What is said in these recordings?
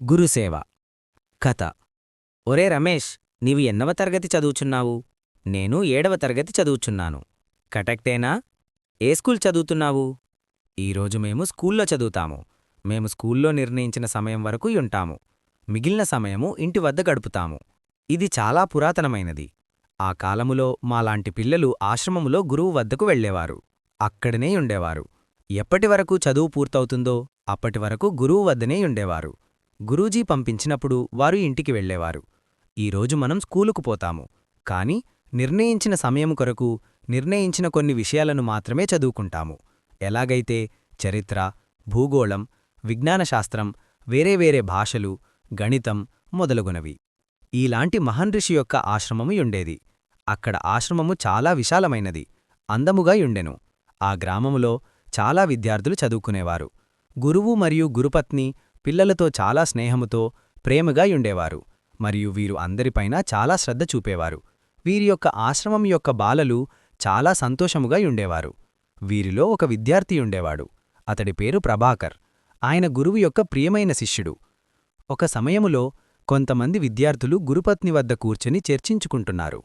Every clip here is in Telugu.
గురుసేవ కథ. ఒరే రమేష్, నీవు ఎన్నవ తరగతి చదువుచున్నావు? నేను 7వ తరగతి చదువుచున్నాను. కటక్టేనా? ఏ స్కూల్ చదువుతున్నావు? ఈరోజు మేము స్కూల్లో చదువుతాము. మేము స్కూల్లో నిర్ణయించిన సమయం వరకు యుంటాము. మిగిలిన సమయము ఇంటి వద్ద గడుపుతాము. ఇది చాలా పురాతనమైనది. ఆ కాలములో మాలాంటి పిల్లలు ఆశ్రమములో గురువు వద్దకు వెళ్లేవారు. అక్కడనే యుండేవారు. ఎప్పటివరకు చదువు పూర్తవుతుందో అప్పటివరకు గురువు వద్దనే యుండేవారు. గురూజీ పంపించినప్పుడు వారు ఇంటికి వెళ్లేవారు. ఈరోజు మనం స్కూలుకు పోతాము, కాని నిర్ణయించిన సమయం కొరకు నిర్ణయించిన కొన్ని విషయాలను మాత్రమే చదువుకుంటాము. ఎలాగైతే చరిత్ర, భూగోళం, విజ్ఞానశాస్త్రం, వేరే వేరే భాషలు, గణితం మొదలగునవి. ఈలాంటి మహర్షి యొక్క ఆశ్రమము యుండేది. అక్కడ ఆశ్రమము చాలా విశాలమైనది, అందముగా యుండెను. ఆ గ్రామములో చాలా విద్యార్థులు చదువుకునేవారు. గురువు మరియు గురుపత్ని పిల్లలతో చాలా స్నేహముతో, ప్రేమగా యుండేవారు. మరియు వీరు అందరిపైనా చాలా శ్రద్ధ చూపేవారు. వీరి యొక్క ఆశ్రమం యొక్క బాలలు చాలా సంతోషముగా యుండేవారు. వీరిలో ఒక విద్యార్థియుండేవాడు. అతడి పేరు ప్రభాకర్. ఆయన గురువు యొక్క ప్రియమైన శిష్యుడు. ఒక సమయములో కొంతమంది విద్యార్థులు గురుపత్ని వద్ద కూర్చుని చర్చించుకుంటున్నారు.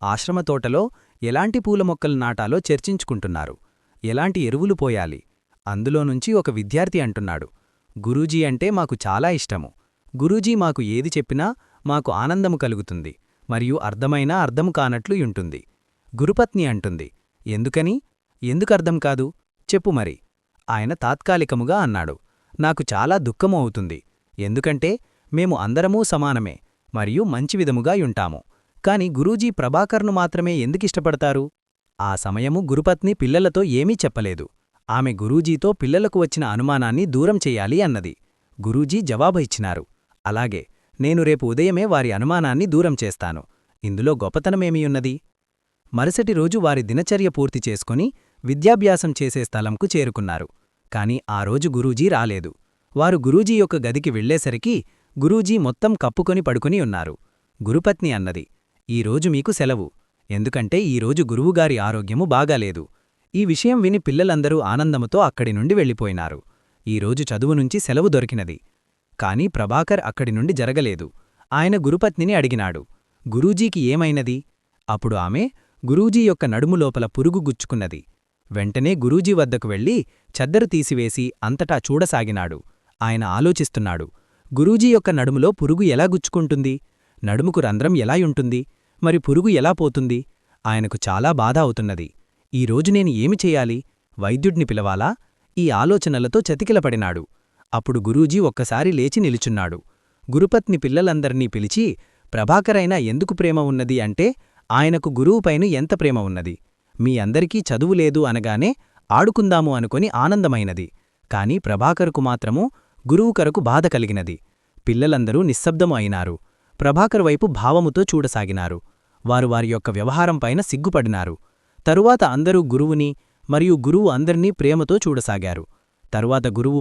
ఆశ్రమతోటలో ఎలాంటి పూల మొక్కలు నాటాలో చర్చించుకుంటున్నారు. ఎలాంటి ఎరువులు పోయాలి. అందులోనుంచి ఒక విద్యార్థి అంటున్నాడు, గురూజీ అంటే మాకు చాలా ఇష్టము. గురూజీ మాకు ఏది చెప్పినా మాకు ఆనందము కలుగుతుంది, మరియు అర్థమైనా అర్థము కానట్లు యుంటుంది. గురుపత్ని అంటుంది, ఎందుకని? ఎందుకర్థం కాదు? చెప్పు మరి. ఆయన తాత్కాలికముగా అన్నాడు, నాకు చాలా దుఃఖము అవుతుంది. ఎందుకంటే మేము అందరమూ సమానమే మరియు మంచి విధముగా యుంటాము. కాని గురూజీ ప్రభాకర్ను మాత్రమే ఎందుకిష్టపడతారు? ఆ సమయము గురుపత్ని పిల్లలతో ఏమీ చెప్పలేదు. ఆమె గురూజీతో పిల్లలకు వచ్చిన అనుమానాన్ని దూరం చెయ్యాలి అన్నది. గురూజీ జవాబు ఇచ్చినారు, అలాగే, నేను రేపు ఉదయమే వారి అనుమానాన్ని దూరం చేస్తాను. ఇందులో గొప్పతనమేమియున్నది? మరుసటి రోజు వారి దినచర్య పూర్తి చేసుకుని విద్యాభ్యాసం చేసే స్థలంకు చేరుకున్నారు. కాని ఆ రోజు గురూజీ రాలేదు. వారు గురూజీ యొక్క గదికి వెళ్లేసరికి గురూజీ మొత్తం కప్పుకొని పడుకుని ఉన్నారు. గురుపత్ని అన్నది, ఈరోజు మీకు సెలవు. ఎందుకంటే ఈరోజు గురువుగారి ఆరోగ్యము బాగాలేదు. ఈ విషయం విని పిల్లలందరూ ఆనందముతో అక్కడి నుండి వెళ్ళిపోయినారు. ఈరోజు చదువునుంచి సెలవు దొరికినది. కాని ప్రభాకర్ అక్కడి నుండి జరగలేదు. ఆయన గురుపత్నిని అడిగినాడు, గురూజీకి ఏమైనది? అప్పుడు ఆమె, గురూజీ యొక్క నడుము లోపల పురుగు గుచ్చుకున్నది. వెంటనే గురూజీ వద్దకు వెళ్లి చద్దరు తీసివేసి అంతటా చూడసాగినాడు. ఆయన ఆలోచిస్తున్నాడు, గురూజీ యొక్క నడుములో పురుగు ఎలా గుచ్చుకుంటుంది? నడుముకు రంధ్రం ఎలా యుంటుంది? మరి పురుగు ఎలా పోతుంది? ఆయనకు చాలా బాధ అవుతున్నది. ఈరోజు నేను ఏమి చెయ్యాలి? వైద్యుడ్ని పిలవాలా? ఈ ఆలోచనలతో చతికిలపడినాడు. అప్పుడు గురూజీ ఒక్కసారి లేచి నిలుచున్నాడు. గురుపత్ని పిల్లలందర్నీ పిలిచి, ప్రభాకరైనా ఎందుకు ప్రేమ ఉన్నది అంటే, ఆయనకు గురువుపైన ఎంత ప్రేమ ఉన్నది. మీ అందరికీ చదువులేదు అనగానే ఆడుకుందాము అనుకొని ఆనందమైనది. కాని ప్రభాకరుకు మాత్రము గురువు కరకు బాధ కలిగినది. పిల్లలందరూ నిశ్శబ్దము అయినారు. ప్రభాకర్ వైపు భావముతో చూడసాగినారు. వారు వారి యొక్క వ్యవహారంపైన సిగ్గుపడినారు. తరువాత అందరూ గురువుని మరియు గురువు అందర్నీ ప్రేమతో చూడసాగారు. తరువాత గురువు